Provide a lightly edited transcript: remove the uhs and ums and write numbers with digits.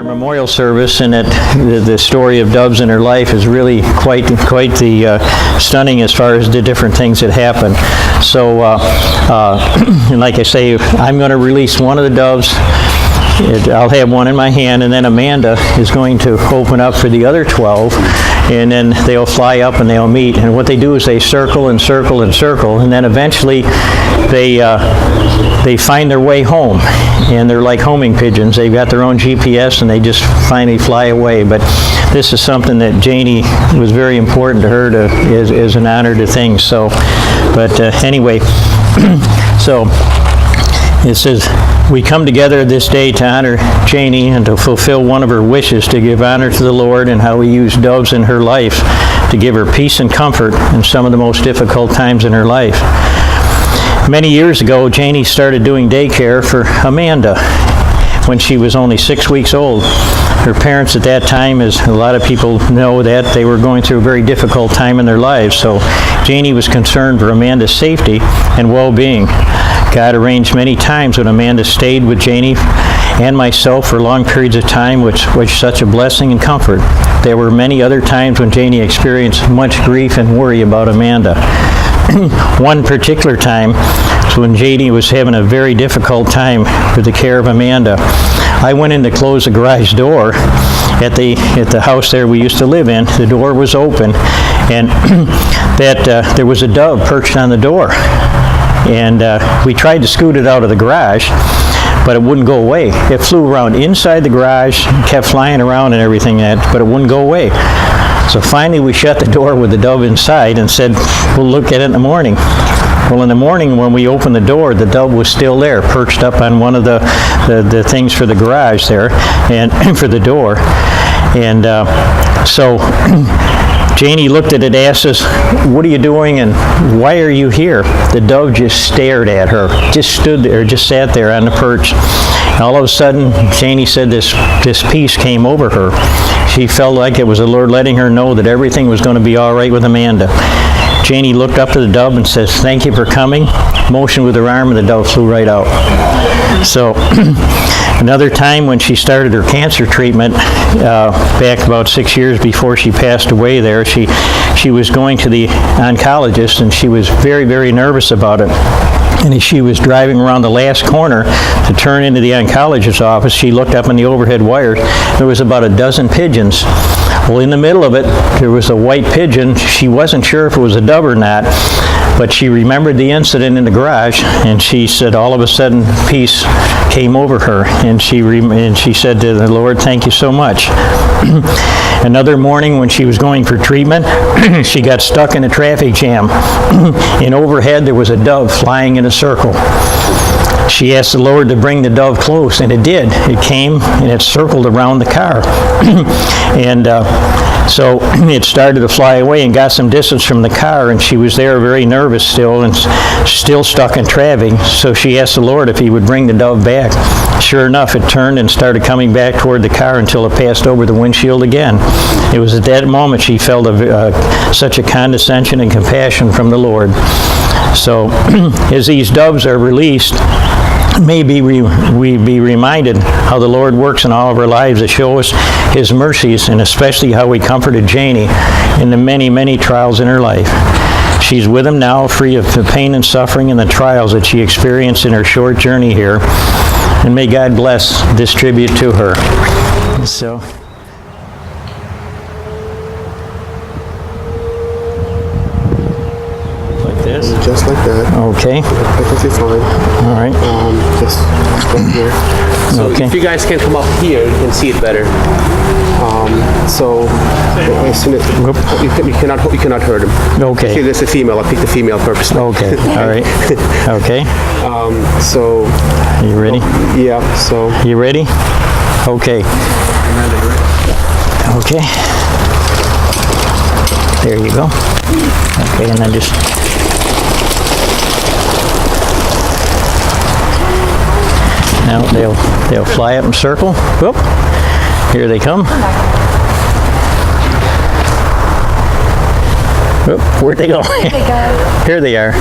memorial service, and that the story of Dove's in her life is really quite the stunning as far as the different things that happen. So, and like I say, I'm going to release one of the doves. I'll have one in my hand, and then Amanda is going to open up for the other 12, and then they'll fly up and they'll meet. And what they do is they circle and circle and circle, and then eventually they find their way home. And they're like homing pigeons. They've got their own GPS, and they just finally fly away. But this is something that Janie was very important to her as an honor to things. So, but anyway, so it says, we come together this day to honor Janie and to fulfill one of her wishes, to give honor to the Lord and how He used doves in her life to give her peace and comfort in some of the most difficult times in her life. Many years ago, Janie started doing daycare for Amanda when she was only 6 weeks old. Her parents at that time, as a lot of people know, that they were going through a very difficult time in their lives. So Janie was concerned for Amanda's safety and well-being. God arranged many times when Amanda stayed with Janie and myself for long periods of time, which was such a blessing and comfort. There were many other times when Janie experienced much grief and worry about Amanda. One particular time was when Janie was having a very difficult time with the care of Amanda. I went in to close the garage door at the house there we used to live in. The door was open, and there was a dove perched on the door. And we tried to scoot it out of the garage, but it wouldn't go away. It flew around inside the garage, kept flying around and everything, but it wouldn't go away. So finally we shut the door with the dove inside and said, we'll look at it in the morning. Well, in the morning when we opened the door, the dove was still there, perched up on one of the things for the garage there, and for the door. And so Janie looked at it, asked us, what are you doing and why are you here? The dove just stared at her, just stood there, just sat there on the perch. All of a sudden, Janie said this peace came over her. She felt like it was the Lord letting her know that everything was going to be all right with Amanda. Janie looked up to the dove and says, thank you for coming, motioned with her arm, and the dove flew right out. So another time when she started her cancer treatment, back about 6 years before she passed away there, she was going to the oncologist, and she was very, very nervous about it. And as she was driving around the last corner to turn into the oncologist's office, she looked up in the overhead wires. There was about a dozen pigeons. Well, in the middle of it, there was a white pigeon. She wasn't sure if it was a dove or not, but she remembered the incident in the garage, and she said all of a sudden peace came over her, and she said to the Lord, thank you so much. Another morning when she was going for treatment, she got stuck in a traffic jam, and overhead there was a dove flying in a circle. She asked the Lord to bring the dove close, and it did. It came and it circled around the car. And so it started to fly away and got some distance from the car, and she was there very nervous still and still stuck in traffic. So she asked the Lord if He would bring the dove back. Sure enough, it turned and started coming back toward the car until it passed over the windshield again. It was at that moment she felt such a condescension and compassion from the Lord. So as these doves are released, maybe we be reminded how the Lord works in all of our lives to show us His mercies, and especially how He comforted Janie in the many, many trials in her life. She's with Him now, free of the pain and suffering and the trials that she experienced in her short journey here. And may God bless this tribute to her. So. Just like that. Okay. Perfectly fine. All right. Just go here. So Okay. if you guys can come up here, you can see it better. So as soon as you cannot hurt him. Okay. See, there's a female. I picked the female purposely. Okay. All right. Okay. So. You ready? Yeah. So. You ready? Okay. Okay. There you go. Okay, and then just. Now they'll fly up and circle. Whoop. Here they come. Whoop. Where'd they go? Here they are.